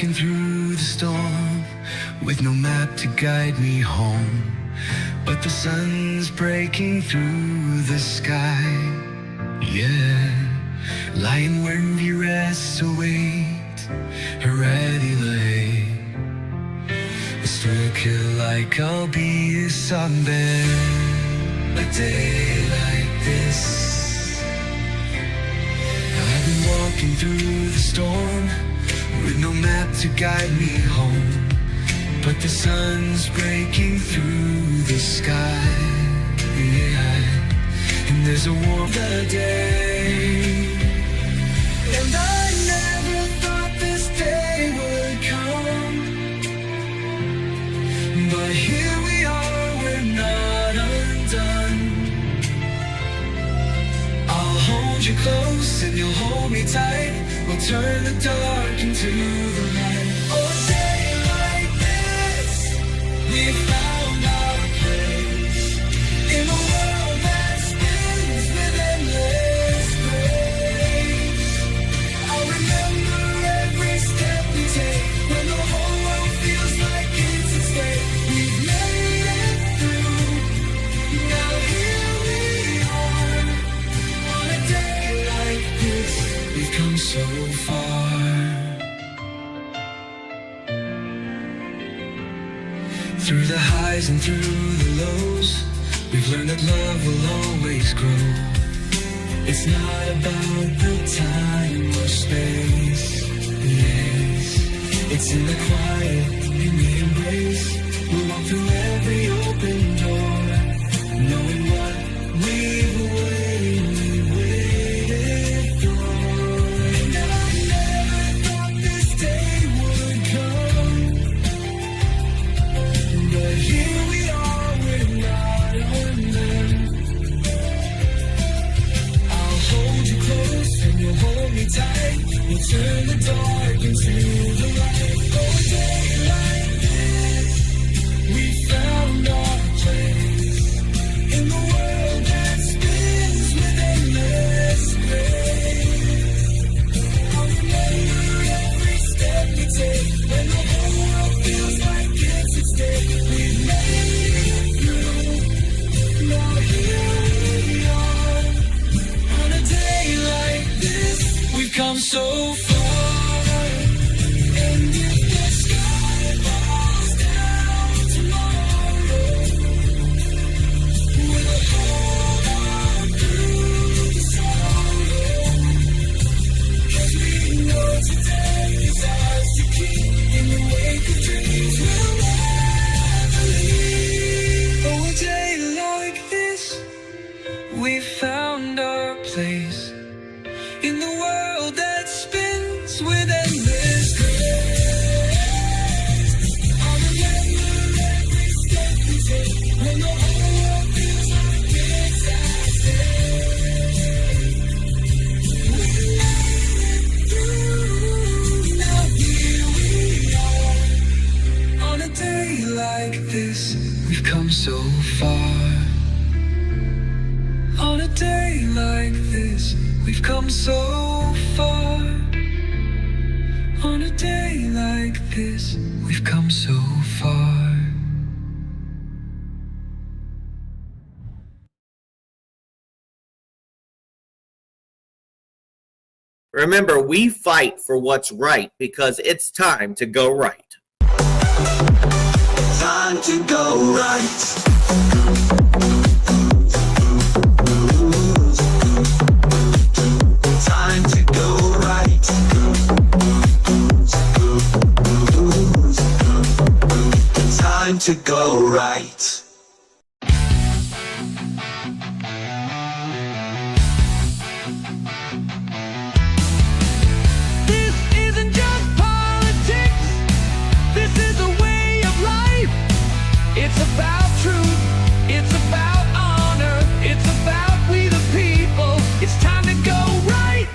walking through the storm with no map to guide me home, but the sun's breaking through the sky. Yeah, lying where we rest await her ready lay. Stricken like I'll be a sunbear. A day like this, I've been walking through the storm with no map to guide me home, but the sun's breaking through the sky. Yeah, and there's a warmth of day, and I never thought this day would come, but here we are, we're not undone. I'll hold you close and you'll hold me tight. We'll turn the dark into the light. Oh, a day like this, we found our place in a world that spins with endless grace. I'll remember every step we take when the whole world feels like it's at stake. We've made it through, now here we are. On a day like this, we've come so far. Through the highs and through the lows, we've learned that love will always grow. It's not about the time or space, yes, it's in the quiet, in the embrace. We walk through every open door, knowing what we've waited for. And I never thought this day would come, but here we are, we're not undone. I'll hold you close and you'll hold me tight. We'll turn the dark into the light. Oh, a day like this, we found our place in the world that spins with endless grace. I'll remember every step we take when the whole world feels like it's at stake. We've made it through, now here we are. On a day like this, we've come so far. And if the sky falls down tomorrow, we'll hold on through the sorrow, 'cause we know today is ours to keep. In the wake of dreams, we'll never leave. Oh, a day like this, we found our place in the world that spins with endless grace. I'll remember every step we take when the whole world feels like it's at stake. We made it through, now here we are. On a day like this, we've come so far. On a day like this, we've come so far. On a day like this, we've come so far. Remember, we fight for what's right because it's time to go right. Time to go right. Time to go right. Time to go right. This isn't just politics, this is a way of life. It's about truth, it's about honor, it's about we the people. It's time to go right.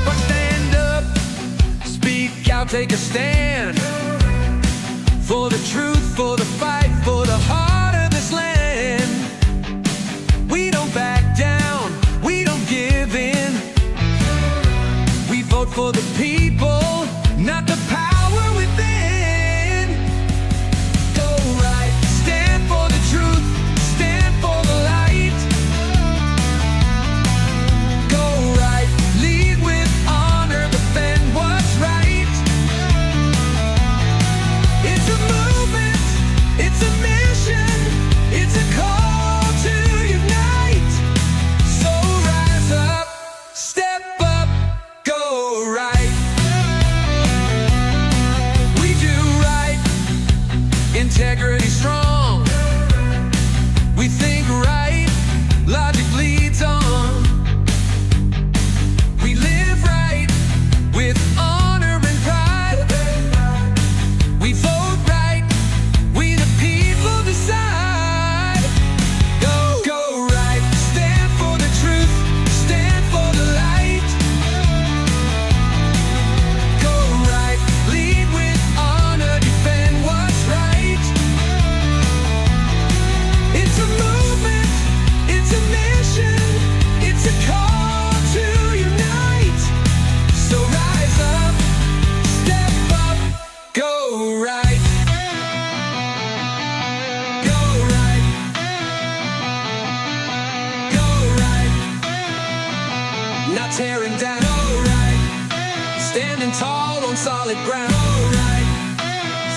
But stand up, speak out, take a stand for the truth, for the fight, for the heart of this land. We don't back down, we don't for the people, not the power within. Go right, stand for the truth, stand for the light. Go right, lead with honor, defend what's right. It's a movement, it's a mission, it's a call to unite. So rise up, step up, go right. We do right, integrity strong. We think right, logic leads on. We live right, with honor and pride. We vote right, we the people decide. Go right, stand for the truth, stand for the light. Go right, lead with honor, defend what's right. It's a movement, it's a mission, it's a call to unite. So rise up, step up, go right. Go right. Go right. Not tearing down. Go right. Standing tall on solid ground. Go right.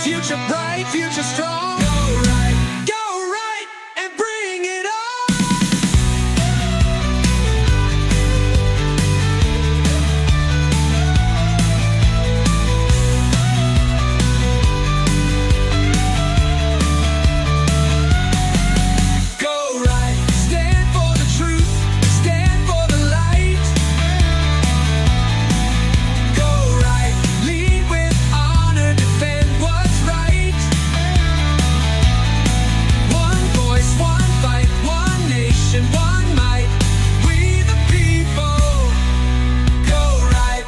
Future bright, future strong. Go right. Go right and bring it on. Go right, stand for the truth, stand for the light. Go right, lead with honor, defend what's right. One voice, one fight, one nation, one might. We the people. Go right,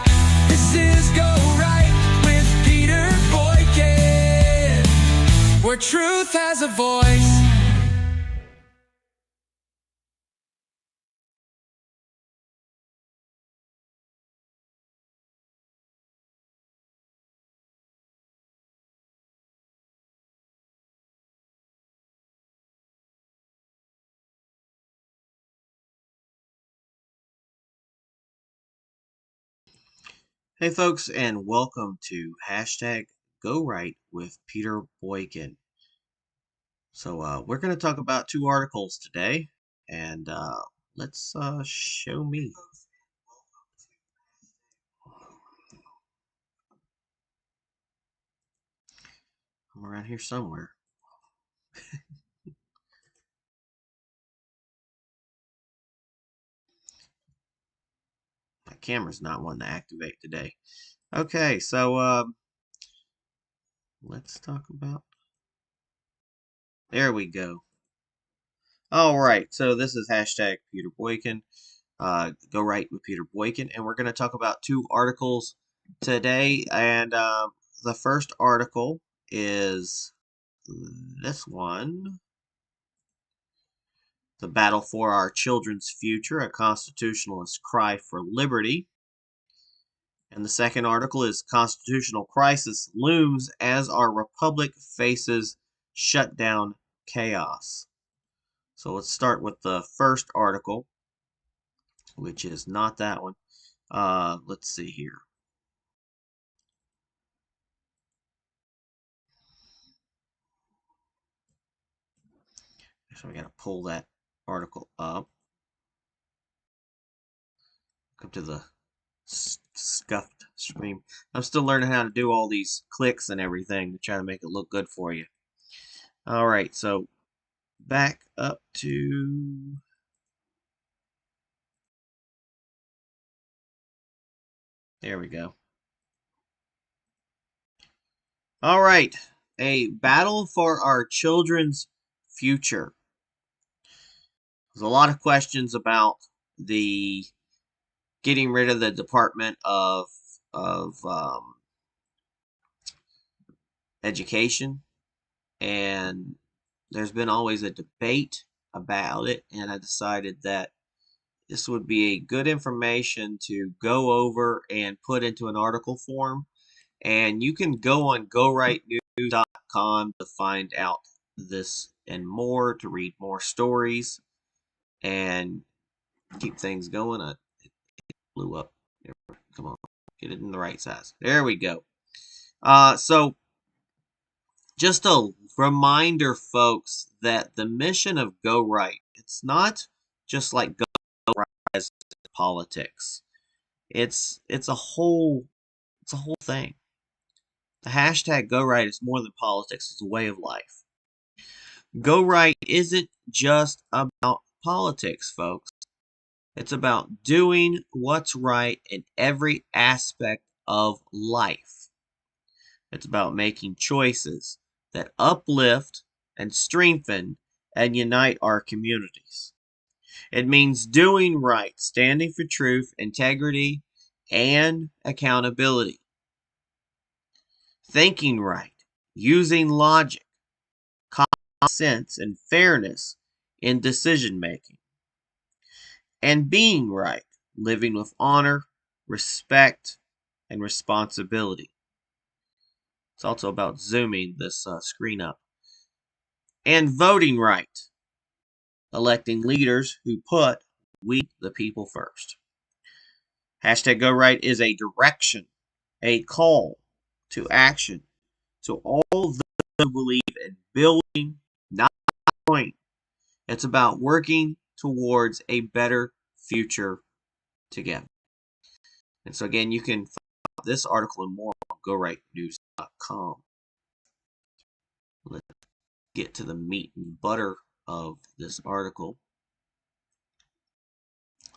this is Go Right with Peter Boykin, where truth has a voice. Hey folks, and welcome to hashtag Go Right with Peter Boykin. So we're going to talk about two articles today, and let's show me. I'm around here somewhere. My camera's not wanting to activate today. Okay, so let's talk about. There we go. All right, so this is hashtag Peter Boykin. Go Right with Peter Boykin, and we're going to talk about two articles today. And the first article is this one: "The Battle for Our Children's Future: A Constitutionalist Cry for Liberty." And the second article is "Constitutional Crisis Looms as Our Republic Faces Shutdown Chaos." So let's start with the first article, which is not that one. Let's see here. So we got to pull that article up. Come to the scuffed screen. I'm still learning how to do all these clicks and everything to try to make it look good for you. All right, so back up to. There we go. All right, a battle for our children's future. There's a lot of questions about the getting rid of the Department of Education, and there's been always a debate about it, and I decided that this would be a good information to go over and put into an article form. And you can go on gorightnews.com to find out this and more, to read more stories and keep things going. It blew up. Come on, get it in the right size. There we go. So just a reminder, folks, that the mission of Go Right, it's not just like Go Right as politics. It's a whole thing. The hashtag Go Right is more than politics, it's a way of life. Go Right isn't just about politics, folks. It's about doing what's right in every aspect of life. It's about making choices that uplift and strengthen and unite our communities. It means doing right, standing for truth, integrity, and accountability. Thinking right, using logic, common sense, and fairness in decision making. And being right, living with honor, respect, and responsibility. It's also about zooming this screen up. And voting right, electing leaders who put we the people first. Hashtag Go Right is a direction, a call to action to all those who believe in building, not destroying. It's about working towards a better future together. And so again, you can find this article and more on gorightnews.com. Let's get to the meat and butter of this article.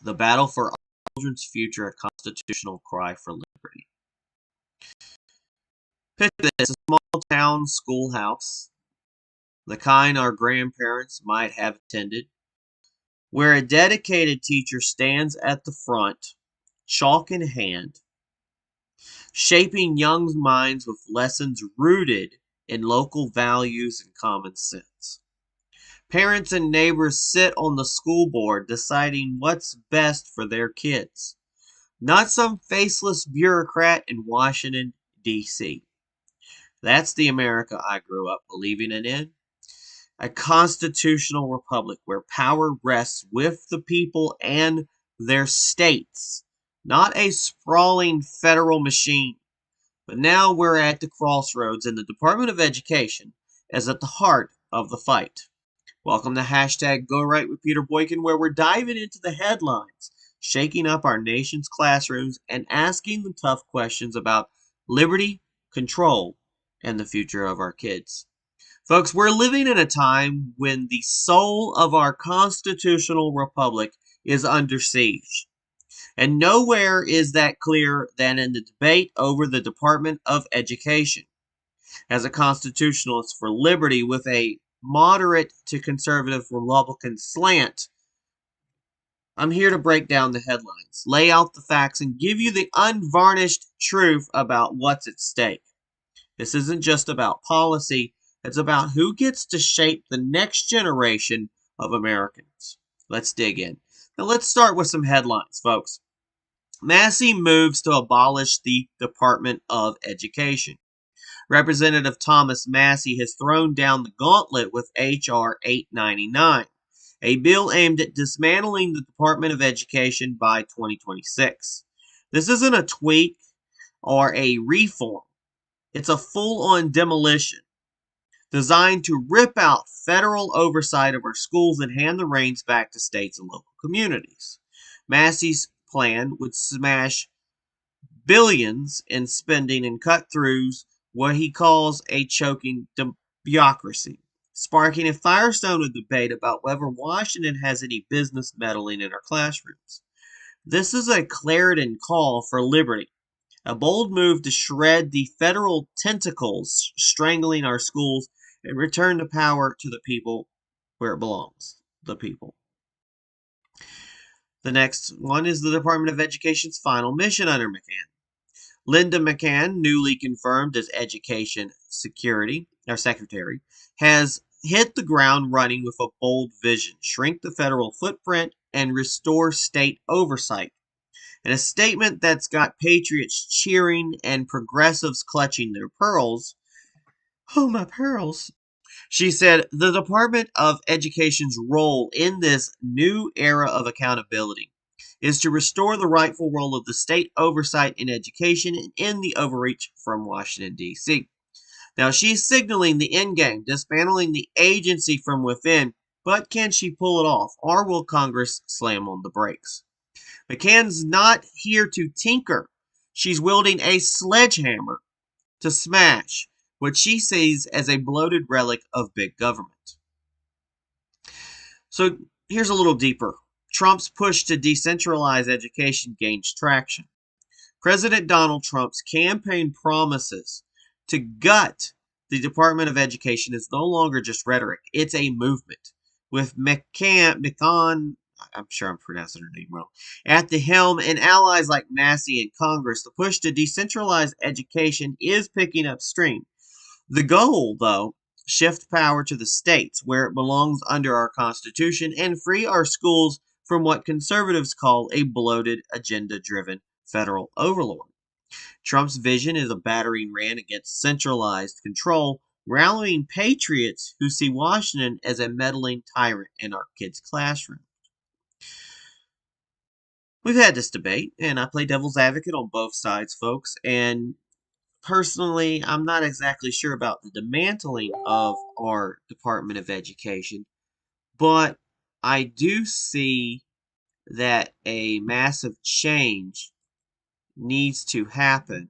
The battle for our children's future, a constitutional cry for liberty. Picture this, a small town schoolhouse, the kind our grandparents might have attended, where a dedicated teacher stands at the front, chalk in hand, shaping young minds with lessons rooted in local values and common sense. Parents and neighbors sit on the school board deciding what's best for their kids, not some faceless bureaucrat in Washington, D.C. That's the America I grew up believing in. A constitutional republic where power rests with the people and their states, not a sprawling federal machine. But now we're at the crossroads, and the Department of Education is at the heart of the fight. Welcome to hashtag Go Right with Peter Boykin, where we're diving into the headlines, shaking up our nation's classrooms, and asking the tough questions about liberty, control, and the future of our kids. Folks, we're living in a time when the soul of our constitutional republic is under siege. And nowhere is that clearer than in the debate over the Department of Education. As a constitutionalist for liberty with a moderate to conservative Republican slant, I'm here to break down the headlines, lay out the facts, and give you the unvarnished truth about what's at stake. This isn't just about policy, it's about who gets to shape the next generation of Americans. Let's dig in. Now let's start with some headlines, folks. Massie moves to abolish the Department of Education. Representative Thomas Massie has thrown down the gauntlet with H.R. 899, a bill aimed at dismantling the Department of Education by 2026. This isn't a tweak or a reform. It's a full-on demolition designed to rip out federal oversight of our schools and hand the reins back to states and local communities. Massie's plan would smash billions in spending and cut through what he calls a choking bureaucracy, sparking a firestorm of debate about whether Washington has any business meddling in our classrooms. This is a clarion call for liberty, a bold move to shred the federal tentacles strangling our schools and return the power to the people where it belongs, the people. The next one is the Department of Education's final mission under McMahon. Linda McMahon, newly confirmed as Education Secretary, has hit the ground running with a bold vision, shrink the federal footprint, and restore state oversight. In a statement that's got patriots cheering and progressives clutching their pearls, oh, my pearls, she said the Department of Education's role in this new era of accountability is to restore the rightful role of the state oversight in education and end the overreach from Washington, D.C. Now, she's signaling the end game, dismantling the agency from within, but can she pull it off, or will Congress slam on the brakes? McCann's not here to tinker. She's wielding a sledgehammer to smash what she sees as a bloated relic of big government. So here's a little deeper. Trump's push to decentralize education gains traction. President Donald Trump's campaign promises to gut the Department of Education is no longer just rhetoric. It's a movement. With McCann, I'm sure I'm pronouncing her name wrong, at the helm and allies like Massie in Congress, the push to decentralize education is picking up steam. The goal, though, shift power to the states where it belongs under our Constitution and free our schools from what conservatives call a bloated, agenda-driven federal overlord. Trump's vision is a battering ram against centralized control, rallying patriots who see Washington as a meddling tyrant in our kids' classroom. We've had this debate, and I play devil's advocate on both sides, folks, and personally, I'm not exactly sure about the dismantling of our Department of Education, but I do see that a massive change needs to happen.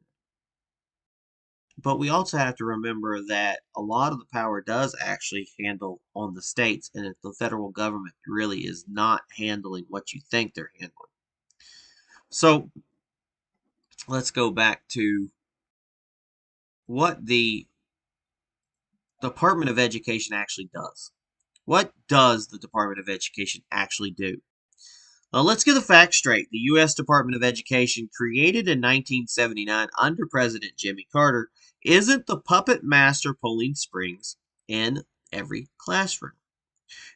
But we also have to remember that a lot of the power does actually handle on the states, and if the federal government really is not handling what you think they're handling. So let's go back to what the Department of Education actually does. What does the Department of Education actually do? Well, let's get the facts straight. The U.S. Department of Education, created in 1979 under President Jimmy Carter, isn't the puppet master pulling strings in every classroom.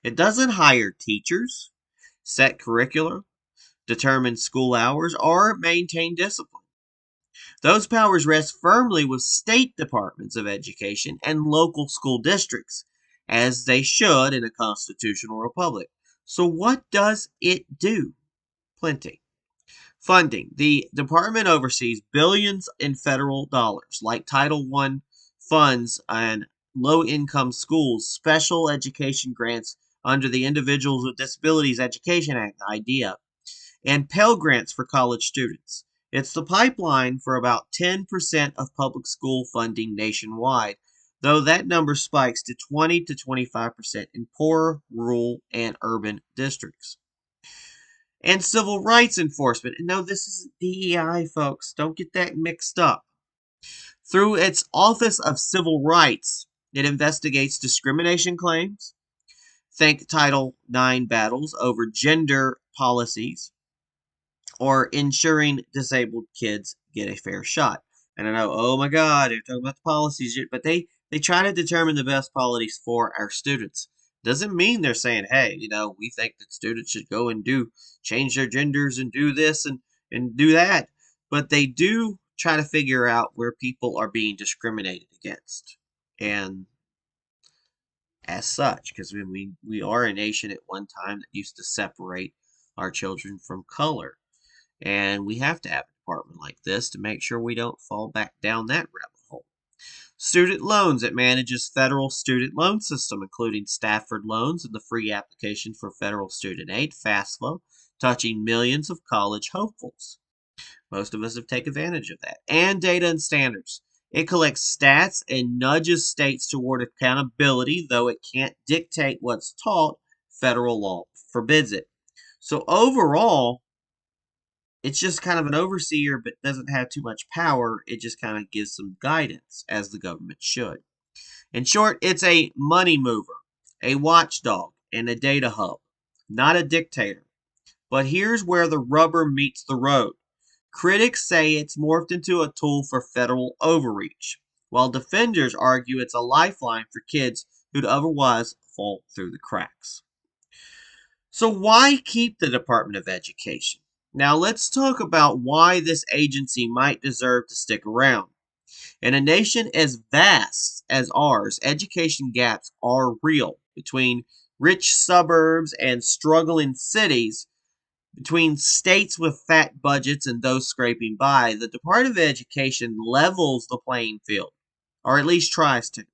It doesn't hire teachers, set curricula, determine school hours, or maintain discipline. Those powers rest firmly with state departments of education and local school districts, as they should in a constitutional republic. So what does it do? Plenty. Funding. The department oversees billions in federal dollars, like Title I funds and low-income schools, special education grants under the Individuals with Disabilities Education Act, IDEA, and Pell Grants for college students. It's the pipeline for about 10% of public school funding nationwide, though that number spikes to 20 to 25% in poorer, rural, and urban districts. And civil rights enforcement. And no, this is DEI, folks. Don't get that mixed up. Through its Office of Civil Rights, it investigates discrimination claims, think Title IX battles over gender policies, or ensuring disabled kids get a fair shot. And I know, oh my God, they're talking about the policies, but they try to determine the best policies for our students. Doesn't mean they're saying, hey, we think that students should go and change their genders and do this and do that. But they do try to figure out where people are being discriminated against. And as such, because we are a nation at one time that used to separate our children from color. And we have to have a department like this to make sure we don't fall back down that rabbit hole. Student loans. It manages federal student loan system, including Stafford loans and the free application for federal student aid, FAFSA, touching millions of college hopefuls. Most of us have taken advantage of that. And data and standards. It collects stats and nudges states toward accountability, though it can't dictate what's taught. Federal law forbids it. So overall, it's just kind of an overseer, but doesn't have too much power. It just kind of gives some guidance, as the government should. In short, it's a money mover, a watchdog, and a data hub, not a dictator. But here's where the rubber meets the road. Critics say it's morphed into a tool for federal overreach, while defenders argue it's a lifeline for kids who'd otherwise fall through the cracks. So why keep the Department of Education? Now let's talk about why this agency might deserve to stick around. In a nation as vast as ours, education gaps are real between rich suburbs and struggling cities, between states with fat budgets and those scraping by. The Department of Education levels the playing field, or at least tries to.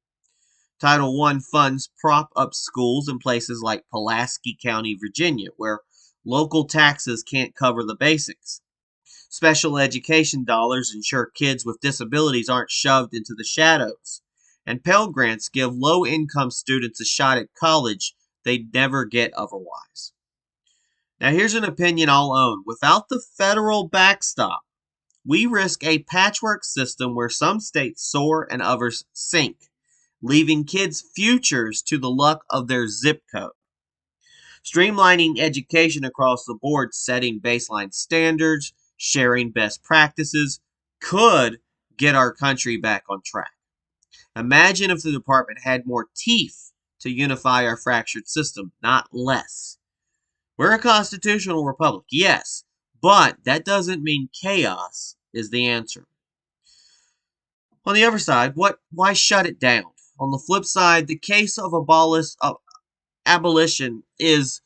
Title I funds prop up schools in places like Pulaski County, Virginia, where local taxes can't cover the basics. Special education dollars ensure kids with disabilities aren't shoved into the shadows. And Pell Grants give low-income students a shot at college they'd never get otherwise. Now here's an opinion I'll own. Without the federal backstop, we risk a patchwork system where some states soar and others sink, leaving kids' futures to the luck of their zip code. Streamlining education across the board, setting baseline standards, sharing best practices, could get our country back on track. Imagine if the department had more teeth to unify our fractured system, not less. We're a constitutional republic, yes, but that doesn't mean chaos is the answer. On the other side, why shut it down? On the flip side, the case of abolition is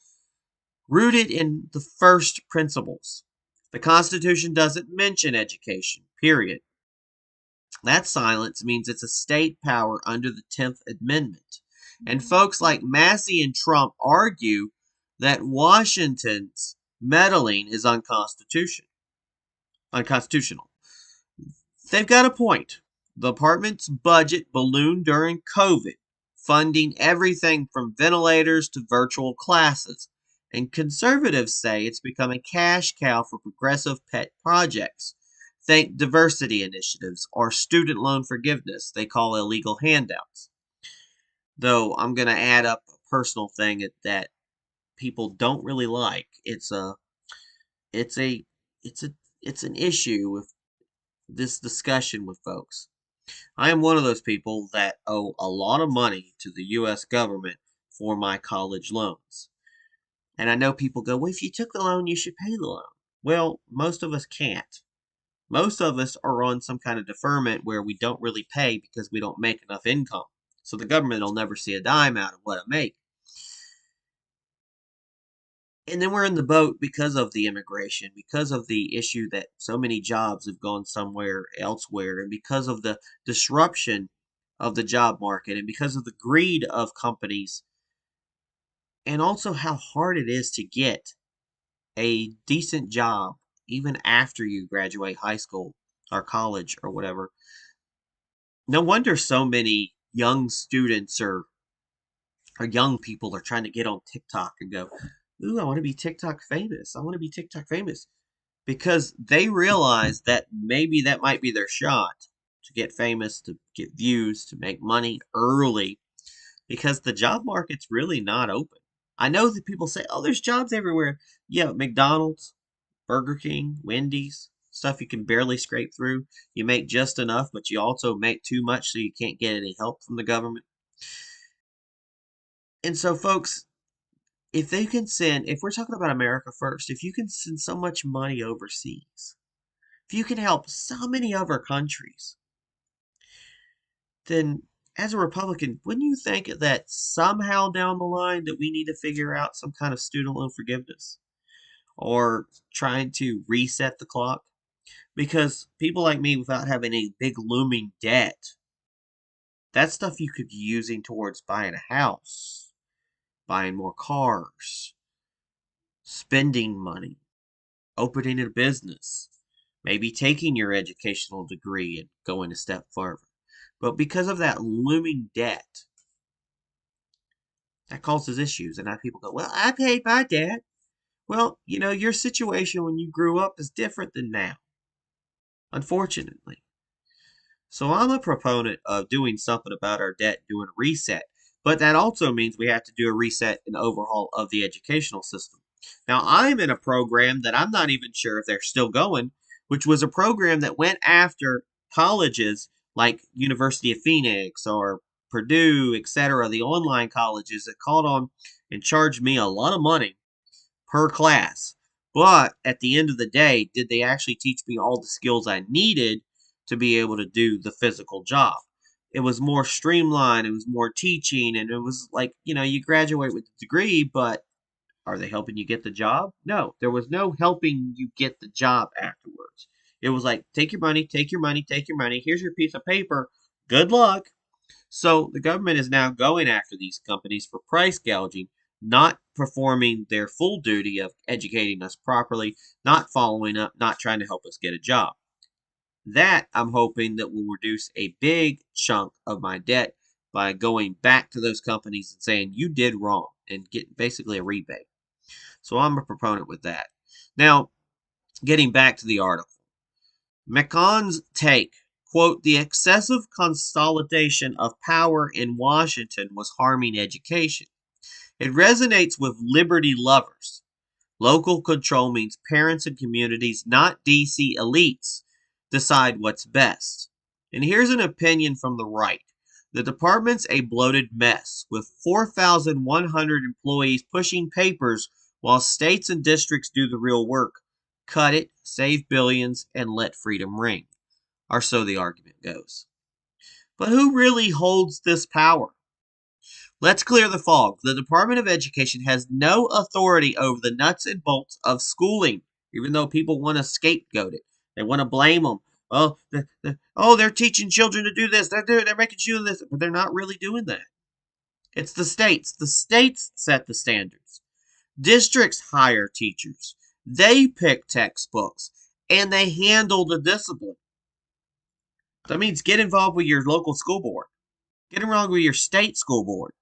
rooted in the first principles. The Constitution doesn't mention education, period. That silence means it's a state power under the 10th Amendment. And folks like Massie and Trump argue that Washington's meddling is unconstitutional. They've got a point. The department's budget ballooned during COVID, funding everything from ventilators to virtual classes. And conservatives say it's become a cash cow for progressive pet projects. Think diversity initiatives or student loan forgiveness they call illegal handouts. Though I'm going to add up a personal thing that people don't really like. It's an issue with this discussion with folks. I am one of those people that owe a lot of money to the U.S. government for my college loans. And I know people go, well, if you took the loan, you should pay the loan. Well, most of us can't. Most of us are on some kind of deferment where we don't really pay because we don't make enough income. So the government will never see a dime out of what I make. And then we're in the boat because of the immigration, because of the issue that so many jobs have gone somewhere elsewhere, and because of the disruption of the job market, and because of the greed of companies, and also how hard it is to get a decent job even after you graduate high school or college or whatever. No wonder so many young students or young people are trying to get on TikTok and go, ooh, I want to be TikTok famous. I want to be TikTok famous. Because they realize that maybe that might be their shot to get famous, to get views, to make money early. Because the job market's really not open. I know that people say, oh, there's jobs everywhere. Yeah, McDonald's, Burger King, Wendy's, stuff you can barely scrape through. You make just enough, but you also make too much so you can't get any help from the government. And so, folks, if we're talking about America first, if you can send so much money overseas, if you can help so many other countries, then as a Republican, wouldn't you think that somehow down the line that we need to figure out some kind of student loan forgiveness or trying to reset the clock? Because people like me, without having a big looming debt, that's stuff you could be using towards buying a house, buying more cars, spending money, opening a business, maybe taking your educational degree and going a step further. But because of that looming debt, that causes issues. And now people go, well, I paid my debt. Well, your situation when you grew up is different than now, unfortunately. So I'm a proponent of doing something about our debt, doing a reset. But that also means we have to do a reset and overhaul of the educational system. Now, I'm in a program that I'm not even sure if they're still going, which was a program that went after colleges like University of Phoenix or Purdue, etc., the online colleges that called on and charged me a lot of money per class. But at the end of the day, did they actually teach me all the skills I needed to be able to do the physical job? It was more streamlined, it was more teaching, and it was like, you graduate with a degree, but are they helping you get the job? No, there was no helping you get the job afterwards. It was like, take your money, take your money, take your money. Here's your piece of paper. Good luck. So the government is now going after these companies for price gouging, not performing their full duty of educating us properly, not following up, not trying to help us get a job. That I'm hoping that will reduce a big chunk of my debt by going back to those companies and saying you did wrong and get basically a rebate. So I'm a proponent with that. Now, getting back to the article. McMahon's take, quote, the excessive consolidation of power in Washington was harming education. It resonates with liberty lovers. Local control means parents and communities, not DC elites, decide what's best. And here's an opinion from the right. The department's a bloated mess, with 4,100 employees pushing papers while states and districts do the real work. Cut it, save billions, and let freedom ring. Or so the argument goes. But who really holds this power? Let's clear the fog. The Department of Education has no authority over the nuts and bolts of schooling, even though people want to scapegoat it. They want to blame them. Oh, they're teaching children to do this. They're making you do this, but they're not really doing that. It's the states. The states set the standards. Districts hire teachers. They pick textbooks, and they handle the discipline. That means get involved with your local school board. Get involved with your state school board.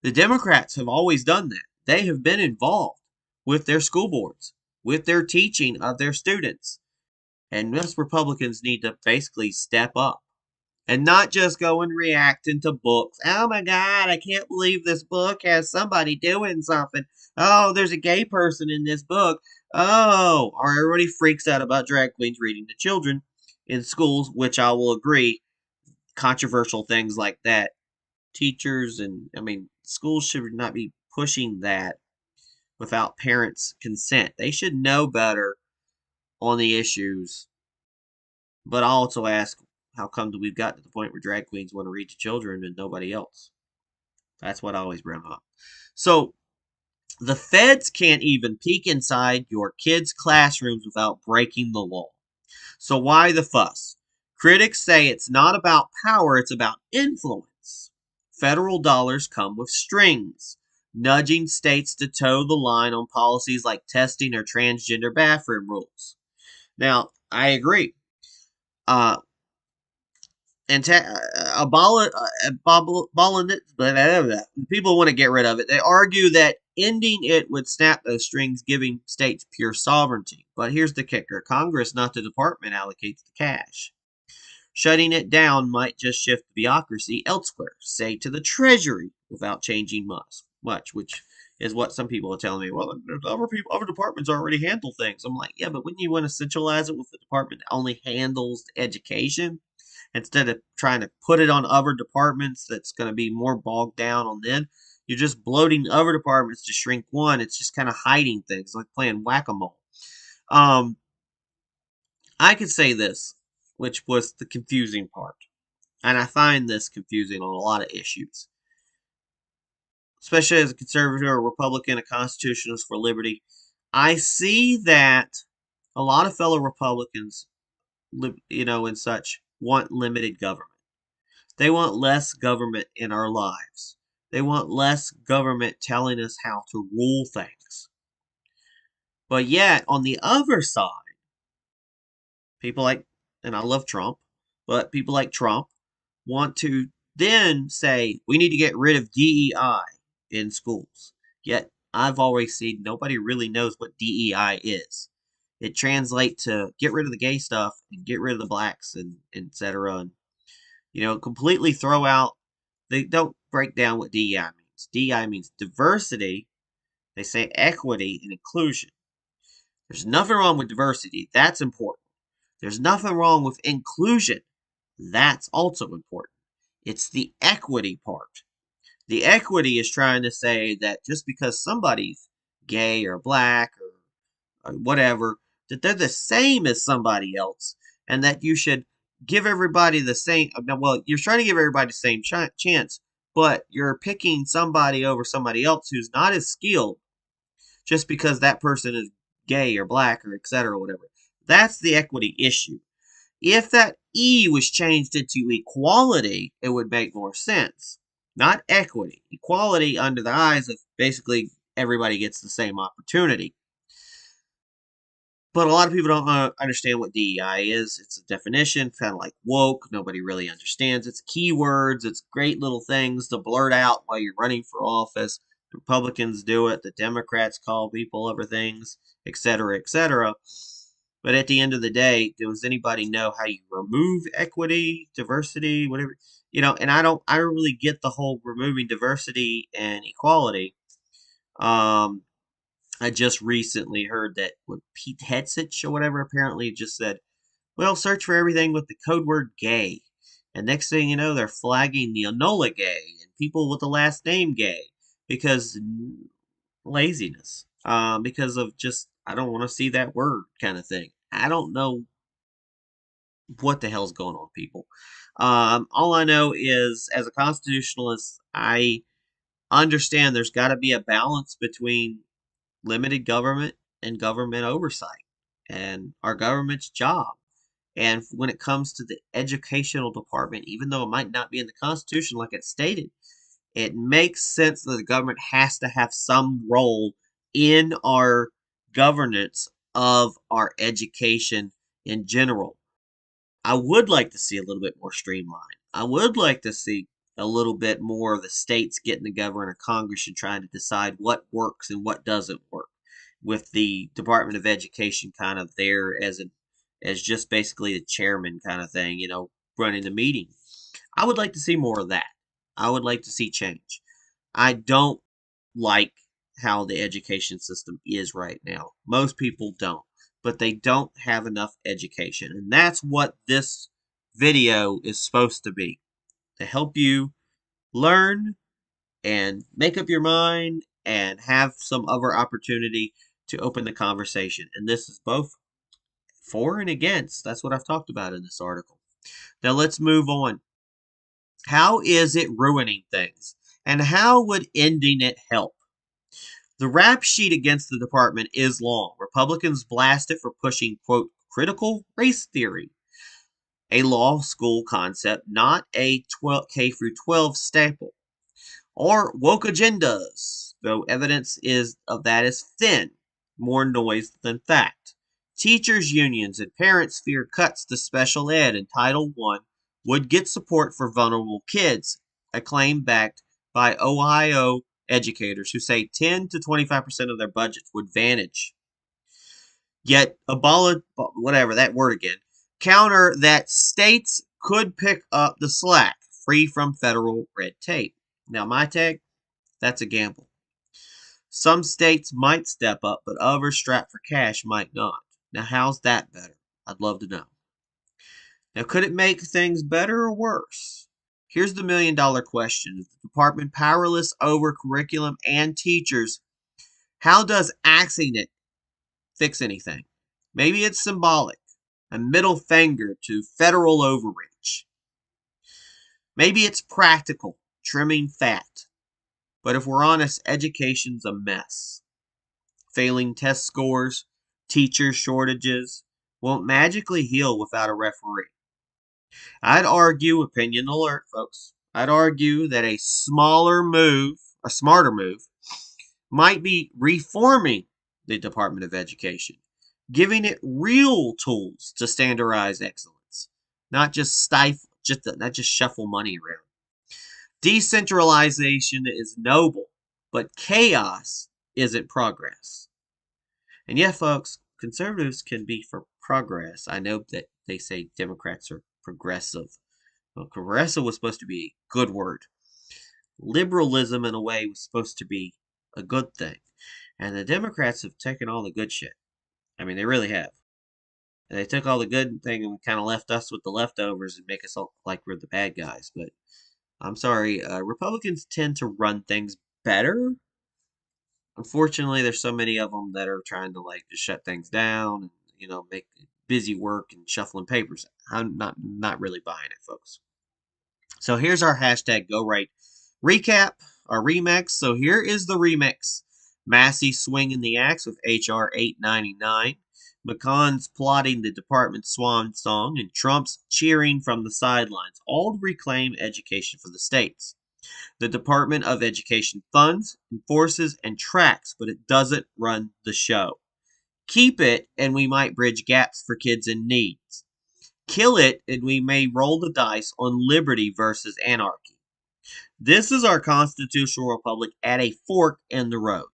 The Democrats have always done that. They have been involved with their school boards, with their teaching of their students. And us Republicans need to basically step up and not just go and react into books. Oh my God, I can't believe this book has somebody doing something. Oh, there's a gay person in this book. Oh, or everybody freaks out about drag queens reading to children in schools, which I will agree, controversial things like that. Teachers schools should not be pushing that without parents' consent. They should know better on the issues. But I also ask, how come we've got to the point where drag queens want to read to children and nobody else? That's what I always bring up. So, the feds can't even peek inside your kids' classrooms without breaking the law. So why the fuss? Critics say it's not about power, it's about influence. Federal dollars come with strings, nudging states to toe the line on policies like testing or transgender bathroom rules. Now, I agree. People want to get rid of it. They argue that ending it would snap those strings, giving states pure sovereignty. But here's the kicker. Congress, not the department, allocates the cash. Shutting it down might just shift the bureaucracy elsewhere, say to the Treasury, without changing much, which is what some people are telling me. Well, other departments already handle things. I'm like, yeah, but wouldn't you want to centralize it with the department that only handles education? Instead of trying to put it on other departments that's going to be more bogged down on them, you're just bloating other departments to shrink one. It's just kind of hiding things, like playing whack-a-mole. I could say this, which was the confusing part. And I find this confusing on a lot of issues. Especially as a conservative, a Republican, a constitutionalist for liberty. I see that a lot of fellow Republicans, and such, want limited government. They want less government in our lives. They want less government telling us how to rule things. But yet, on the other side, people like, and I love Trump, but people like Trump want to then say, we need to get rid of DEI in schools. Yet, I've always seen nobody really knows what DEI is. It translates to get rid of the gay stuff and get rid of the blacks and etc. And, completely throw out, they don't break down what DEI means. DEI means diversity. They say equity and inclusion. There's nothing wrong with diversity. That's important. There's nothing wrong with inclusion. That's also important. It's the equity part. The equity is trying to say that just because somebody's gay or black or whatever, that they're the same as somebody else, and that you should give everybody the same. Well, you're trying to give everybody the same chance, but you're picking somebody over somebody else who's not as skilled just because that person is gay or black or etc. Whatever. That's the equity issue. If that E was changed into equality, it would make more sense. Not equity. Equality under the eyes of basically everybody gets the same opportunity. But a lot of people don't understand what DEI is. It's a definition, kind of like woke. Nobody really understands. It's keywords. It's great little things to blurt out while you're running for office. The Republicans do it. The Democrats call people other things, etc., etc. But at the end of the day, does anybody know how you remove equity, diversity, whatever? And I don't really get the whole removing diversity and equality. I just recently heard that Pete Hegseth or whatever apparently just said, well, search for everything with the code word gay. And next thing you know, they're flagging the Enola gay and people with the last name gay because laziness. Because of just, I don't want to see that word kind of thing. I don't know what the hell's going on, people. All I know is, as a constitutionalist, I understand there's got to be a balance between limited government and government oversight and our government's job. And when it comes to the educational department, even though it might not be in the Constitution like it's stated, it makes sense that the government has to have some role in our governance of our education in general. I would like to see a little bit more streamlined. I would like to see a little bit more of the states getting together in a Congress and trying to decide what works and what doesn't work, with the Department of Education kind of there as just basically the chairman kind of thing, running the meeting. I would like to see more of that. I would like to see change. I don't like how the education system is right now. Most people don't, but they don't have enough education. And that's what this video is supposed to be, to help you learn and make up your mind and have some other opportunity to open the conversation. And this is both for and against. That's what I've talked about in this article. Now let's move on. How is it ruining things? And how would ending it help? The rap sheet against the department is long. Republicans blast it for pushing, quote, critical race theory, a law school concept, not a K through 12 staple, or woke agendas, though evidence of that is thin, more noise than fact. Teachers' unions and parents fear cuts to special ed and Title I would get support for vulnerable kids, a claim backed by Ohio educators who say 10 to 25% of their budgets would vanish. Yet, whatever, that word again, counter that states could pick up the slack, free from federal red tape. Now, my take, that's a gamble. Some states might step up, but others strapped for cash might not. Now, how's that better? I'd love to know. Now, could it make things better or worse? Here's the million-dollar question. Is the department powerless over curriculum and teachers? How does axing it fix anything? Maybe it's symbolic, a middle finger to federal overreach. Maybe it's practical, trimming fat. But if we're honest, education's a mess. Failing test scores, teacher shortages won't magically heal without a referee. I'd argue, opinion alert, folks, I'd argue that a smarter move, might be reforming the Department of Education, giving it real tools to standardize excellence, not just shuffle money around. Decentralization is noble, but chaos isn't progress. And yeah, folks, conservatives can be for progress. I know that they say Democrats are progressive. Well, progressive was supposed to be a good word. Liberalism, in a way, was supposed to be a good thing. And the Democrats have taken all the good shit. I mean, they really have. And they took all the good thing and kind of left us with the leftovers and make us all like we're the bad guys. But I'm sorry, Republicans tend to run things better. Unfortunately, there's so many of them that are trying to like just shut things down and make busy work and shuffling papers. I'm not really buying it, folks. So here's our hashtag Go Right recap, our remix. So here is the remix: Massie swinging the axe with HR 899. McConn's plotting the department's swan song, and Trump's cheering from the sidelines, all to reclaim education for the states. The Department of Education funds, enforces, and tracks, but it doesn't run the show. Keep it, and we might bridge gaps for kids in need. Kill it, and we may roll the dice on liberty versus anarchy. This is our constitutional republic at a fork in the road.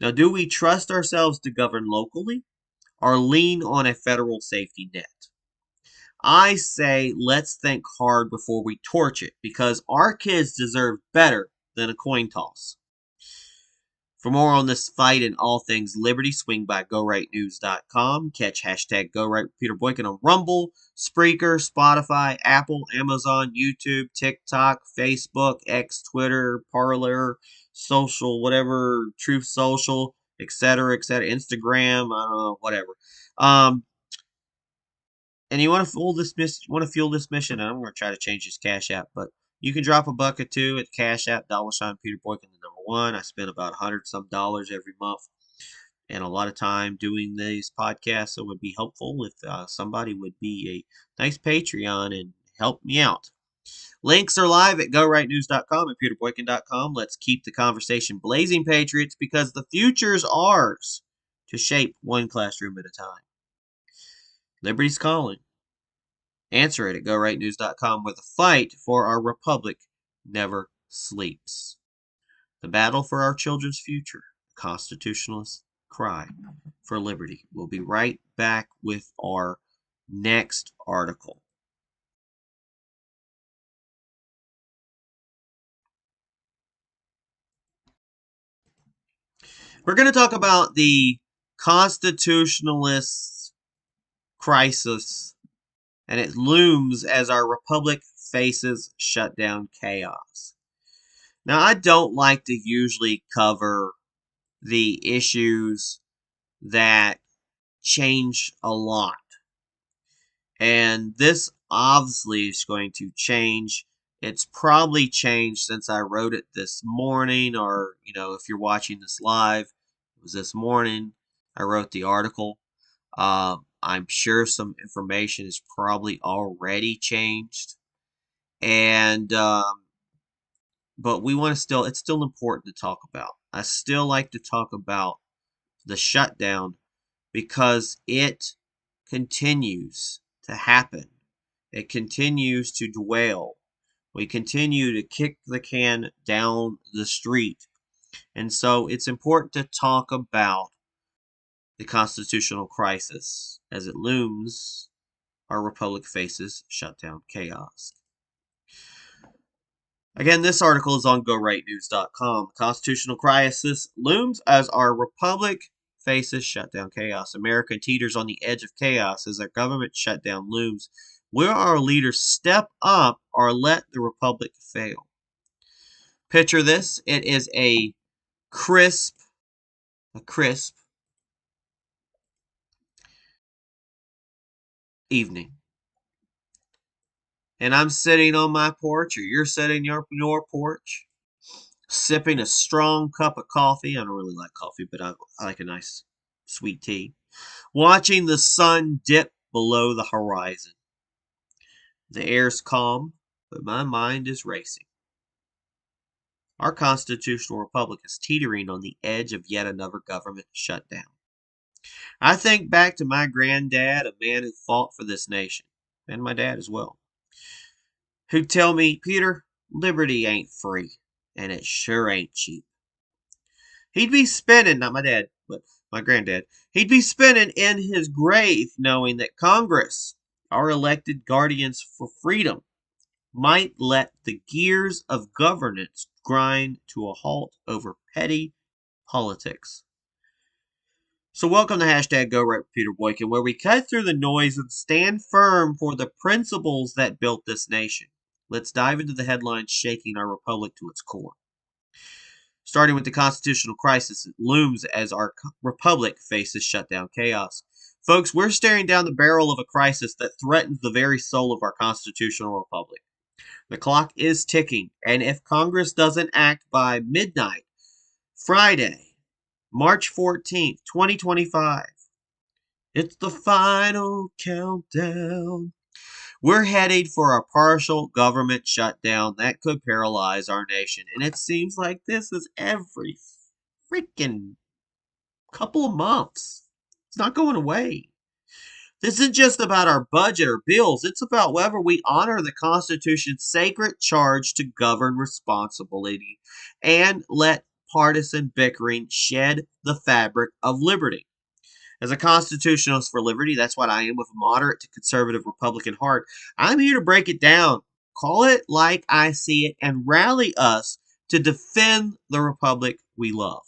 Now, do we trust ourselves to govern locally or lean on a federal safety net? I say let's think hard before we torch it, because our kids deserve better than a coin toss. For more on this fight and all things liberty, swing by GoRightNews.com. Catch hashtag GoRight with Peter Boykin on Rumble, Spreaker, Spotify, Apple, Amazon, YouTube, TikTok, Facebook, X, Twitter, Parler, Social, whatever, Truth Social, etc., Instagram, I don't know, whatever. And you want to fuel this mission, and I'm going to try to change this Cash App, but you can drop $1 or $2 at Cash App, $ Peter Boykin, the #1. I spend about $100 some every month, and a lot of time doing these podcasts. So it would be helpful if somebody would be a nice Patreon and help me out. Links are live at GoRightNews.com and PeterBoykin.com. Let's keep the conversation blazing, Patriots, because the future's ours to shape one classroom at a time. Liberty's calling. Answer it at GoRightNews.com, where the fight for our republic never sleeps. The battle for our children's future, the constitutionalists' cry for liberty. We'll be right back with our next article. We're going to talk about the constitutionalist crisis, and it looms as our republic faces shutdown chaos. Now, I don't like to usually cover the issues that change a lot. And this obviously is going to change. It's probably changed since I wrote it this morning, or, if you're watching this live, it was this morning I wrote the article. I'm sure some information is probably already changed. And, but it's still important to talk about. I still like to talk about the shutdown because it continues to happen. It continues to dwell. We continue to kick the can down the street. And so it's important to talk about the constitutional crisis as it looms. Our republic faces shutdown chaos. Again, this article is on GoRightNews.com. Constitutional crisis looms as our republic faces shutdown chaos. America teeters on the edge of chaos as our government shutdown looms. Will our leaders step up or let the republic fail? Picture this. It is a crisp evening. And I'm sitting on my porch, or you're sitting on your porch, sipping a strong cup of coffee. I don't really like coffee, but I like a nice sweet tea. Watching the sun dip below the horizon. The air's calm, but my mind is racing. Our constitutional republic is teetering on the edge of yet another government shutdown. I think back to my granddad, a man who fought for this nation, and my dad as well, who'd tell me, Peter, liberty ain't free, and it sure ain't cheap. He'd be spinning, not my dad, but my granddad, he'd be spinning in his grave knowing that Congress, our elected guardians for freedom, might let the gears of governance grind to a halt over petty politics. So welcome to hashtag Go Right with Peter Boykin, where we cut through the noise and stand firm for the principles that built this nation. Let's dive into the headlines shaking our republic to its core. Starting with the constitutional crisis, it looms as our republic faces shutdown chaos. Folks, we're staring down the barrel of a crisis that threatens the very soul of our constitutional republic. The clock is ticking, and if Congress doesn't act by midnight, Friday, March 14th, 2025, it's the final countdown. We're headed for a partial government shutdown that could paralyze our nation. And it seems like this is every freaking couple of months. It's not going away. This isn't just about our budget or bills. It's about whether we honor the Constitution's sacred charge to govern responsibly and let partisan bickering shed the fabric of liberty. As a constitutionalist for liberty, that's what I am, with a moderate to conservative Republican heart. I'm here to break it down, call it like I see it, and rally us to defend the republic we love.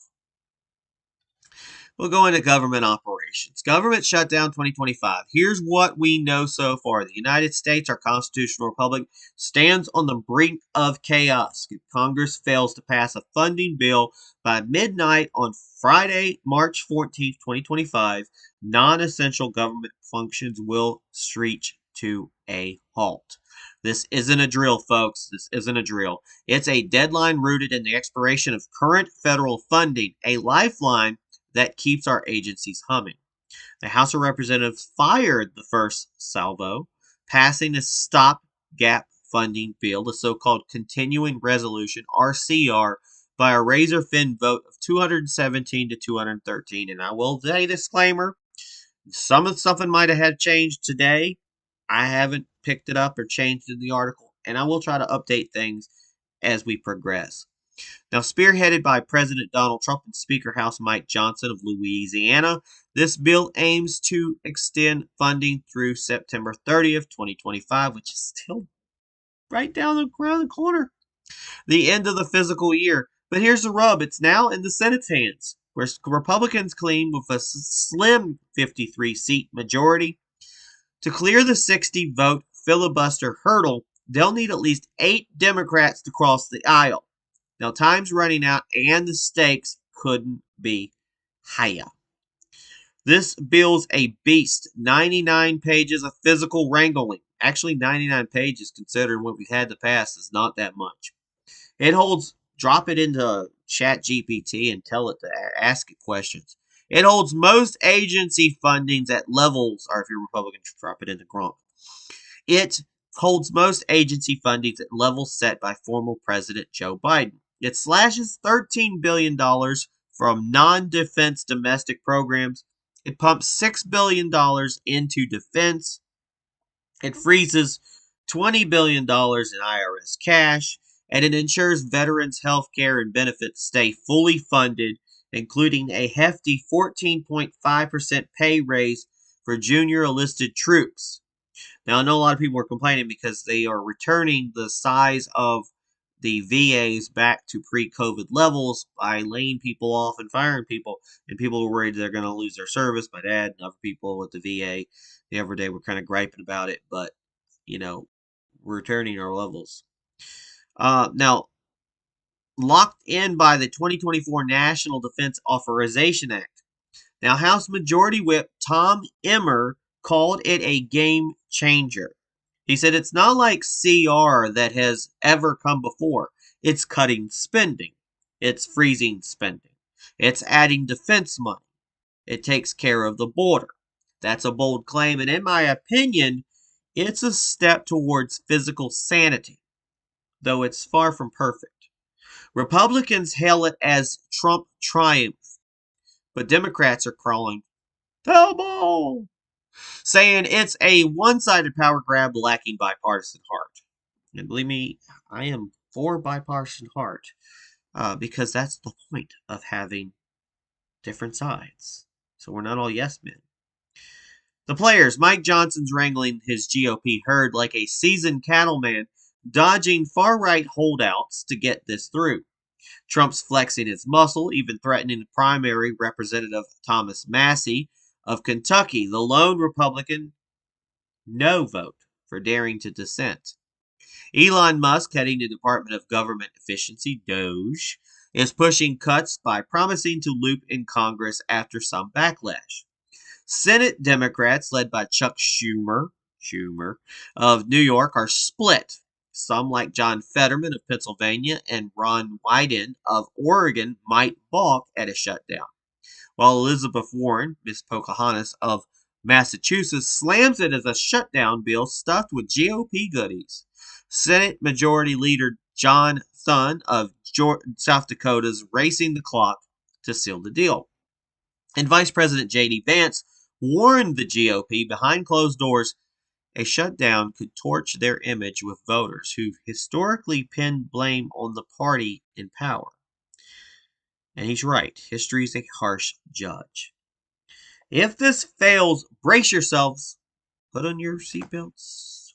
We'll go into government operations. Government shutdown 2025. Here's what we know so far. The United States, our constitutional republic, stands on the brink of chaos. If Congress fails to pass a funding bill by midnight on Friday, March 14th, 2025, non-essential government functions will screech to a halt. This isn't a drill, folks. This isn't a drill. It's a deadline rooted in the expiration of current federal funding, a lifeline that keeps our agencies humming. The House of Representatives fired the first salvo, passing a stopgap funding bill, the so-called Continuing Resolution, RCR, by a razor-thin vote of 217 to 213. And I will say, disclaimer, something might have had changed today. I haven't picked it up or changed in the article, and I will try to update things as we progress. Now, spearheaded by President Donald Trump and Speaker House Mike Johnson of Louisiana, this bill aims to extend funding through September 30th, 2025, which is still right down around the corner, the end of the fiscal year. But here's the rub. It's now in the Senate's hands, where Republicans claim with a slim 53-seat majority. To clear the 60-vote filibuster hurdle, they'll need at least 8 Democrats to cross the aisle. Now, time's running out, and the stakes couldn't be higher. This bill's a beast. 99 pages of physical wrangling. Actually, 99 pages, considering what we've had to pass, is not that much. It holds, drop it into ChatGPT and tell it to ask it questions. It holds most agency fundings at levels, or if you're Republican, drop it into Gronk. It holds most agency fundings at levels set by former President Joe Biden. It slashes $13 billion from non-defense domestic programs. It pumps $6 billion into defense. It freezes $20 billion in IRS cash. And it ensures veterans' health care and benefits stay fully funded, including a hefty 14.5% pay raise for junior enlisted troops. Now, I know a lot of people are complaining because they are returning the size of the VAs back to pre-COVID levels by laying people off and firing people, and people are worried they're going to lose their service. My dad and other people with the VA the other day were kind of griping about it, but, you know, we're returning our levels. Now, locked in by the 2024 National Defense Authorization Act. Now, House Majority Whip Tom Emmer called it a game changer. He said it's not like CR that has ever come before. It's cutting spending. It's freezing spending. It's adding defense money. It takes care of the border. That's a bold claim, and in my opinion, it's a step towards physical sanity, though it's far from perfect. Republicans hail it as Trump triumph, but Democrats are crawling foul, saying it's a one-sided power grab lacking bipartisan heart. And believe me, I am for bipartisan heart because that's the point of having different sides. So we're not all yes men. The players, Mike Johnson's wrangling his GOP herd like a seasoned cattleman, dodging far-right holdouts to get this through. Trump's flexing his muscle, even threatening primary Representative Thomas Massie of Kentucky, the lone Republican no vote for daring to dissent. Elon Musk, heading the Department of Government Efficiency, DOGE, is pushing cuts by promising to loop in Congress after some backlash. Senate Democrats, led by Chuck Schumer of New York, are split. Some, like John Fetterman of Pennsylvania and Ron Wyden of Oregon, might balk at a shutdown, while Elizabeth Warren, Miss Pocahontas of Massachusetts, slams it as a shutdown bill stuffed with GOP goodies. Senate Majority Leader John Thune of South Dakota is racing the clock to seal the deal. And Vice President J.D. Vance warned the GOP behind closed doors a shutdown could torch their image with voters who've historically pinned blame on the party in power. And he's right. History's a harsh judge. If this fails, brace yourselves. Put on your seatbelts.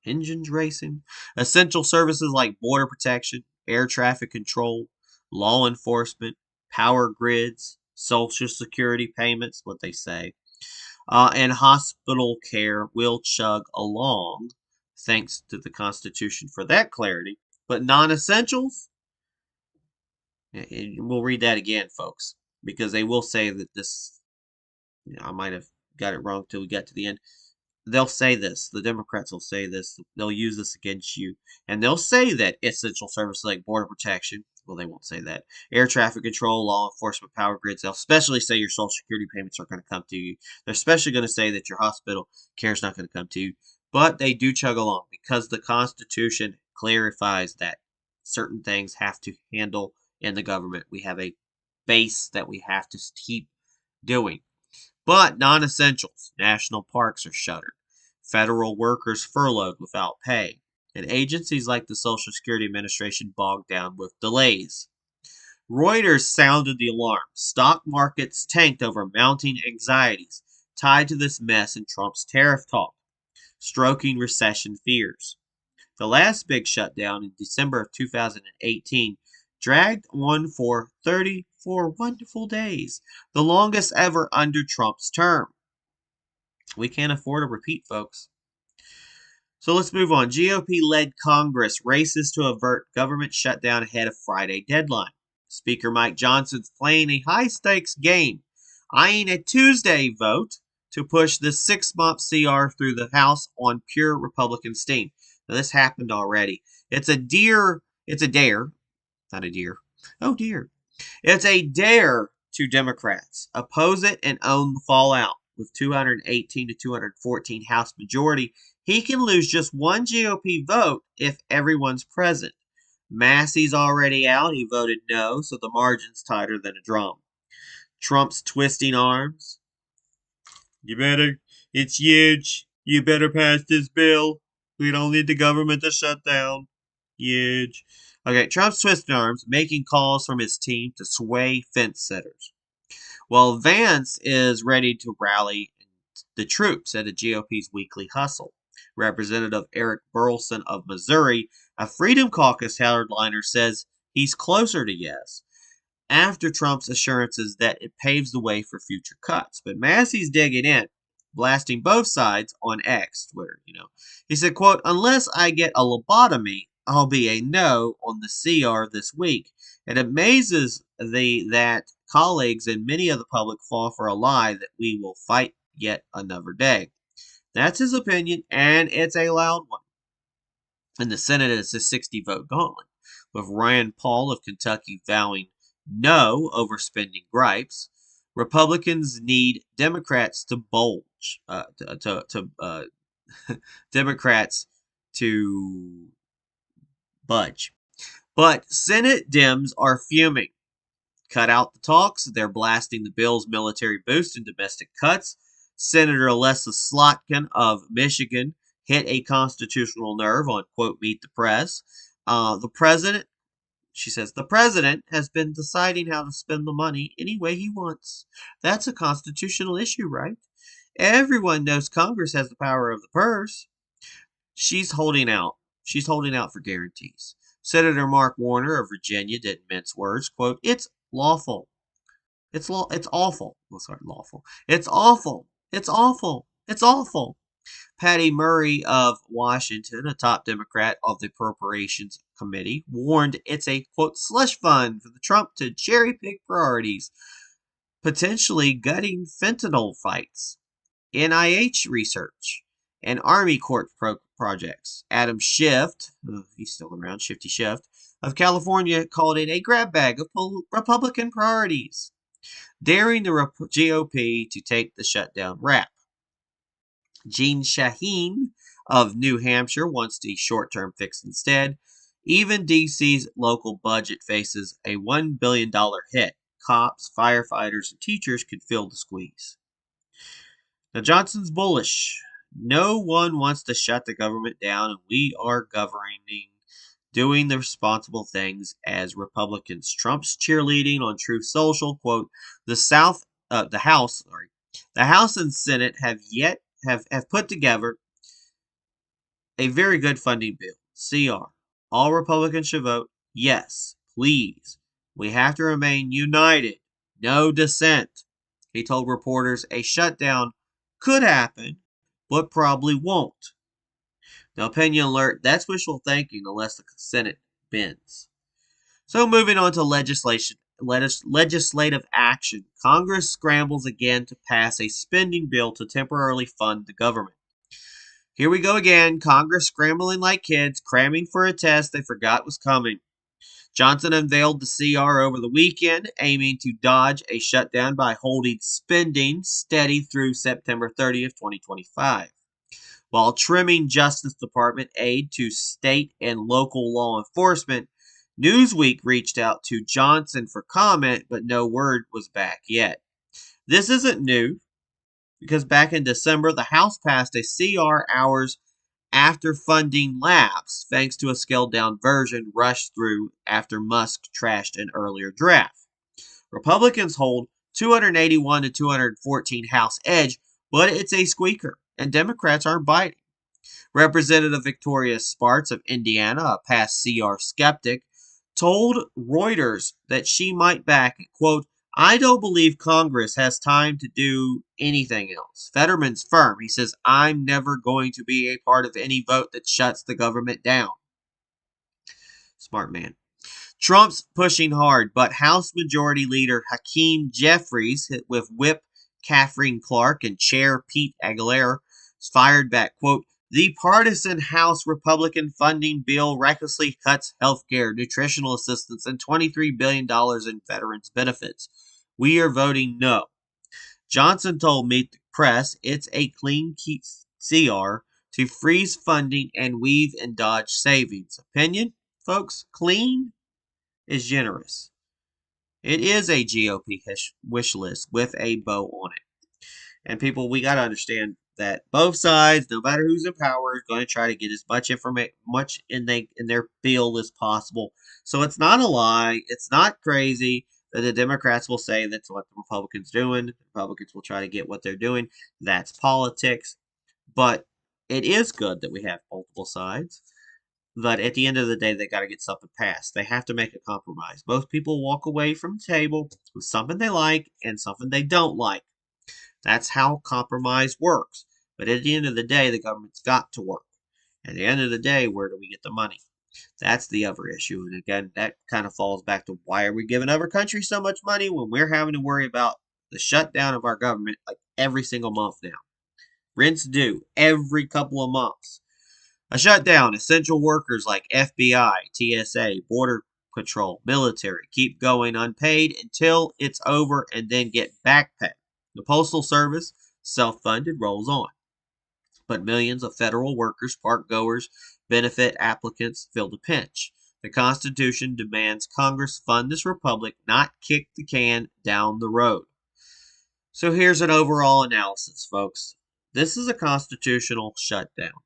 Engines racing. Essential services like border protection, air traffic control, law enforcement, power grids, social security payments, what they say, and hospital care will chug along, thanks to the Constitution for that clarity. But non-essentials, we'll read that again, folks, because they will say that this, I might have got it wrong till we got to the end. They'll say this. The Democrats will say this. They'll use this against you. And they'll say that essential services like border protection, well, they won't say that, air traffic control, law enforcement, power grids, they'll especially say your Social Security payments are going to come to you. They're especially going to say that your hospital care is not going to come to you. But they do chug along because the Constitution clarifies that certain things have to handle in the government. We have a base that we have to keep doing. But non-essentials, national parks are shuttered, federal workers furloughed without pay, and agencies like the Social Security Administration bogged down with delays. Reuters sounded the alarm. Stock markets tanked over mounting anxieties tied to this mess in Trump's tariff talk, stroking recession fears. The last big shutdown in December of 2018 dragged on for 34 wonderful days, the longest ever under Trump's term. We can't afford a repeat, folks. So let's move on. GOP-led Congress races to avert government shutdown ahead of Friday deadline. Speaker Mike Johnson's playing a high-stakes game, eyeing a Tuesday vote to push the 6-month CR through the House on pure Republican steam. Now, this happened already. It's a dare. Not a deer. Oh, dear. It's a dare to Democrats. Oppose it and own the fallout. With 218 to 214 House majority, he can lose just one GOP vote if everyone's present. Massie's already out. He voted no, so the margin's tighter than a drum. Trump's twisting arms. It's huge. You better pass this bill. We don't need the government to shut down. Huge. Okay, Trump's twisting arms, making calls from his team to sway fence sitters. While Vance is ready to rally the troops at the GOP's weekly hustle. Representative Eric Burlison of Missouri, a Freedom Caucus hardliner, says he's closer to yes, after Trump's assurances that it paves the way for future cuts. But Massie's digging in, blasting both sides on X, Twitter, He said, quote, unless I get a lobotomy, I'll be a no on the CR this week. It amazes that colleagues and many of the public fall for a lie that we will fight yet another day. That's his opinion, and it's a loud one. In the Senate, it's a 60-vote gauntlet, with Rand Paul of Kentucky vowing no over spending gripes. Republicans need Democrats to bulge, Democrats to budge. But Senate Dems are fuming. Cut out the talks. They're blasting the bill's military boost and domestic cuts. Senator Alessa Slotkin of Michigan hit a constitutional nerve on, quote, Meet the Press. She says, the president has been deciding how to spend the money any way he wants. That's a constitutional issue, right? Everyone knows Congress has the power of the purse. She's holding out. She's holding out for guarantees. Senator Mark Warner of Virginia didn't mince words. Quote, it's lawful. It's awful. Well, sorry, lawful. It's awful. It's awful. It's awful. Patty Murray of Washington, a top Democrat of the Appropriations Committee, warned it's a, quote, slush fund for the Trump to cherry pick priorities, potentially gutting fentanyl fights, NIH research, and Army Corps projects. Adam Schiff, he's still around, Shifty Schiff, of California called it a grab bag of Republican priorities, daring the GOP to take the shutdown rap. Jean Shaheen of New Hampshire wants the short-term fix instead. Even D.C.'s local budget faces a $1 billion hit. Cops, firefighters, and teachers could feel the squeeze. Now, Johnson's bullish. No one wants to shut the government down, and we are governing, doing the responsible things as Republicans. Trump's cheerleading on Truth Social, quote, the House and Senate have put together a very good funding bill, CR. All Republicans should vote yes, please. We have to remain united. No dissent. He told reporters a shutdown could happen, but probably won't. Now, opinion alert, that's wishful thinking unless the Senate bends. So moving on to legislative action. Congress scrambles again to pass a spending bill to temporarily fund the government. Here we go again, Congress scrambling like kids, cramming for a test they forgot was coming. Johnson unveiled the CR over the weekend, aiming to dodge a shutdown by holding spending steady through September 30th, 2025. While trimming Justice Department aid to state and local law enforcement, Newsweek reached out to Johnson for comment, but no word was back yet. This isn't new, because back in December, the House passed a CR hours after funding lapsed, thanks to a scaled-down version rushed through after Musk trashed an earlier draft. Republicans hold 281 to 214 House edge, but it's a squeaker, and Democrats aren't biting. Representative Victoria Spartz of Indiana, a past CR skeptic, told Reuters that she might back it, quote, I don't believe Congress has time to do anything else. Fetterman's firm. He says, I'm never going to be a part of any vote that shuts the government down. Smart man. Trump's pushing hard, but House Majority Leader Hakeem Jeffries, with Whip Catherine Clark and Chair Pete Aguilar, fired back, quote, the partisan House Republican funding bill recklessly cuts health care, nutritional assistance, and $23 billion in veterans benefits. We are voting no. Johnson told Meet the Press it's a clean CR to freeze funding and weave and dodge savings. Opinion, folks, clean is generous. It is a GOP wish list with a bow on it. And people, we got to understand that both sides, no matter who's in power, is going to try to get as much information, in their bill as possible. So it's not a lie. It's not crazy that the Democrats will say that's what the Republicans doing. The Republicans will try to get what they're doing. That's politics. But it is good that we have multiple sides. But at the end of the day, they got to get something passed. They have to make a compromise. Both people walk away from the table with something they like and something they don't like. That's how compromise works. But at the end of the day, the government's got to work. At the end of the day, where do we get the money? That's the other issue. And again, that kind of falls back to why are we giving other countries so much money when we're having to worry about the shutdown of our government like every single month now. Rents due every couple of months. A shutdown, essential workers like FBI, TSA, Border Patrol, military keep going unpaid until it's over and then get back pay. The Postal Service, self-funded, rolls on. But millions of federal workers, park goers, benefit applicants feel the pinch. The Constitution demands Congress fund this republic, not kick the can down the road. So here's an overall analysis, folks. This is a constitutional showdown.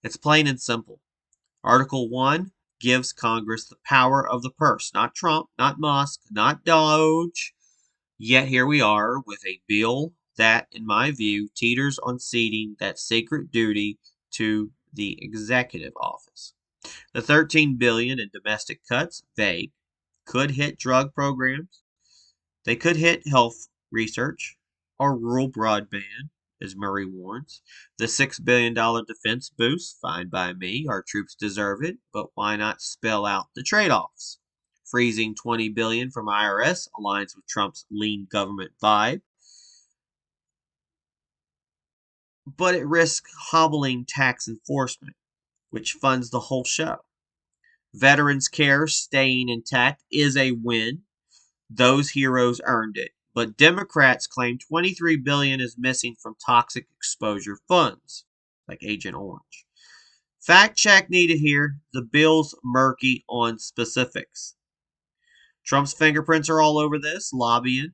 It's plain and simple. Article 1 gives Congress the power of the purse, not Trump, not Musk, not Doge. Yet here we are with a bill that, in my view, teeters on ceding that sacred duty to the executive office. The $13 billion in domestic cuts, vague, could hit drug programs. They could hit health research or rural broadband, as Murray warns. The $6 billion defense boost, fine by me. Our troops deserve it, but why not spell out the trade-offs? Freezing $20 billion from IRS aligns with Trump's lean government vibe, but it risks hobbling tax enforcement, which funds the whole show. Veterans care staying intact is a win. Those heroes earned it. But Democrats claim $23 billion is missing from toxic exposure funds, like Agent Orange. Fact check needed here. The bill's murky on specifics. Trump's fingerprints are all over this, lobbying,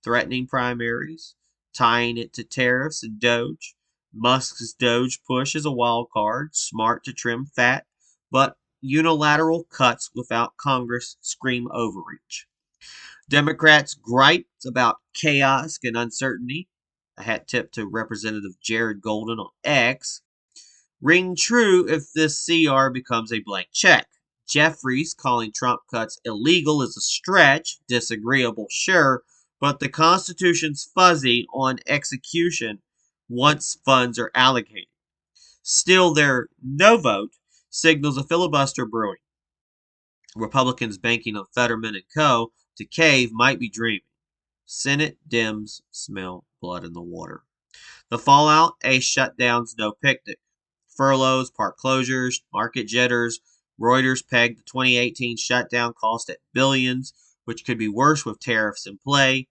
threatening primaries, tying it to tariffs and Doge. Musk's Doge push is a wild card, smart to trim fat, but unilateral cuts without Congress scream overreach. Democrats gripe about chaos and uncertainty. A hat tip to Representative Jared Golden on X. Ring true if this CR becomes a blank check. Jeffries calling Trump cuts illegal is a stretch, disagreeable, sure, but the Constitution's fuzzy on execution once funds are allocated. Still, their no vote signals a filibuster brewing. Republicans banking on Fetterman and co. to cave might be dreaming. Senate Dems smell blood in the water. The fallout, a shutdown's no picnic. Furloughs, park closures, market jitters. Reuters pegged the 2018 shutdown cost at billions, which could be worse with tariffs in play.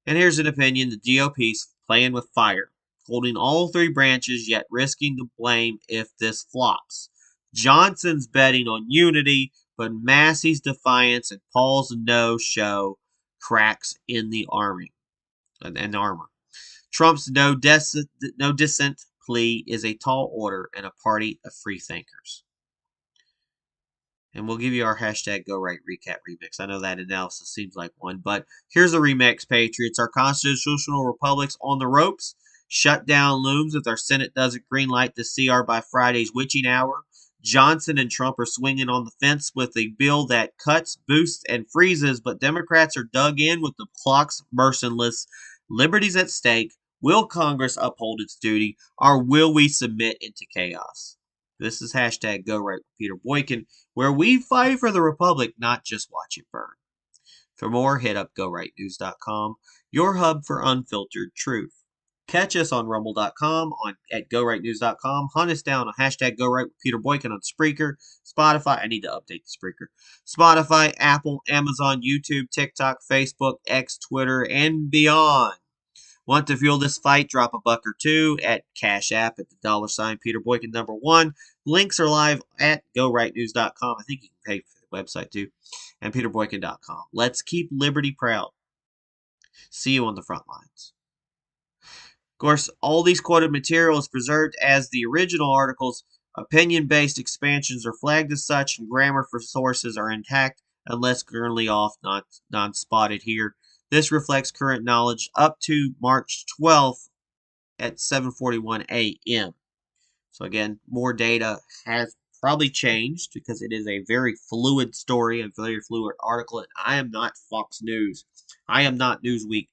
And here's an opinion: the GOP's playing with fire, holding all three branches yet risking the blame if this flops. Johnson's betting on unity, but Massie's defiance and Paul's no-show cracks in the armor. Trump's no dissent plea is a tall order and a party of freethinkers. And we'll give you our hashtag GoRight recap remix. I know that analysis seems like one, but here's the remix, Patriots. Our constitutional republic's on the ropes. Shutdown looms if our Senate doesn't greenlight the CR by Friday's witching hour. Johnson and Trump are swinging on the fence with a bill that cuts, boosts, and freezes, but Democrats are dug in with the clock's merciless. Liberties at stake. Will Congress uphold its duty, or will we submit into chaos? This is hashtag GoRight with Peter Boykin, where we fight for the Republic, not just watch it burn. For more, hit up GoRightNews.com, your hub for unfiltered truth. Catch us on Rumble.com, at GoRightNews.com. Hunt us down on hashtag GoRight with Peter Boykin on Spreaker, Spotify. I need to update the Spreaker. Spotify, Apple, Amazon, YouTube, TikTok, Facebook, X, Twitter, and beyond. Want to fuel this fight? Drop a buck or two at Cash App at the $ Peter Boykin #1. Links are live at GoRightNews.com. I think you can pay for the website too. And PeterBoykin.com. Let's keep liberty proud. See you on the front lines. Of course, all these quoted material is preserved as the original articles. Opinion-based expansions are flagged as such, and grammar for sources are intact unless currently off, not spotted here. This reflects current knowledge up to March 12th at 7:41 a.m. So again, more data has probably changed because it is a very fluid story, a very fluid article, and I am not Fox News. I am not Newsweek.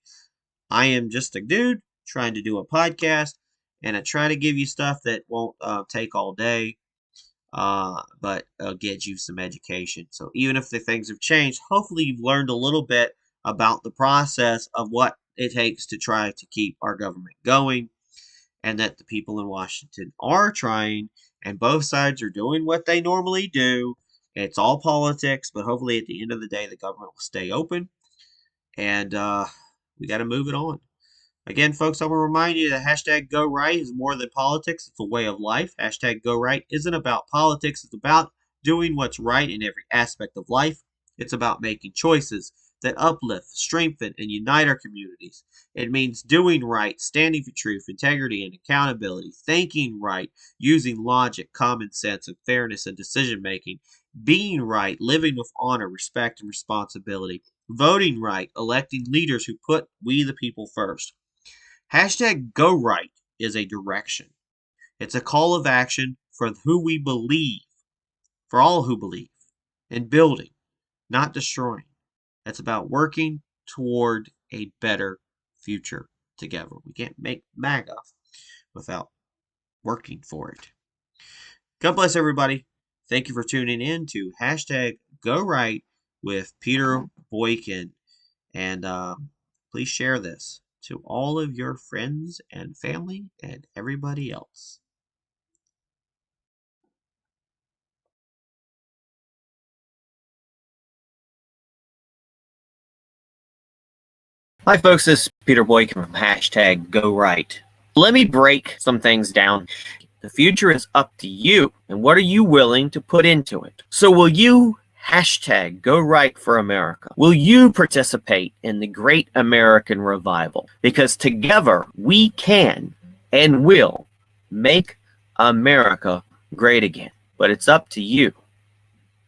I am just a dude trying to do a podcast, and I try to give you stuff that won't take all day, but get you some education. So even if the things have changed, hopefully you've learned a little bit about the process of what it takes to try to keep our government going, and that the people in Washington are trying, and both sides are doing what they normally do. It's all politics, but hopefully at the end of the day, the government will stay open, and we got to move it on. Again, folks, I want to remind you that hashtag GoRight is more than politics. It's a way of life. Hashtag GoRight isn't about politics. It's about doing what's right in every aspect of life. It's about making choices that uplift, strengthen, and unite our communities. It means doing right, standing for truth, integrity, and accountability, thinking right, using logic, common sense, and fairness in decision-making, being right, living with honor, respect, and responsibility, voting right, electing leaders who put we the people first. Hashtag GoRight is a direction. It's a call of action for who we believe, for all who believe, in building, not destroying. It's about working toward a better future together. We can't make MAGA without working for it. God bless everybody. Thank you for tuning in to hashtag Go Right with Peter Boykin. And please share this to all of your friends and family and everybody else. Hi folks, this is Peter Boykin from hashtag Go Right. Let me break some things down. The future is up to you, and what are you willing to put into it? So will you hashtag Go Right for America? Will you participate in the great American revival? Because together we can and will make America great again. But it's up to you.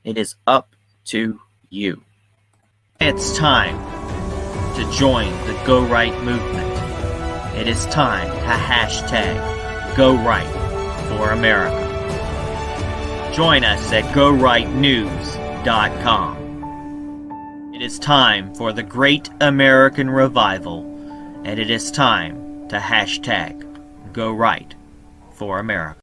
It is up to you. It's time to join the Go Right movement. It is time to hashtag Go Right for America. Join us at GoRightNews.com. It is time for the Great American Revival, and it is time to hashtag Go Right for America.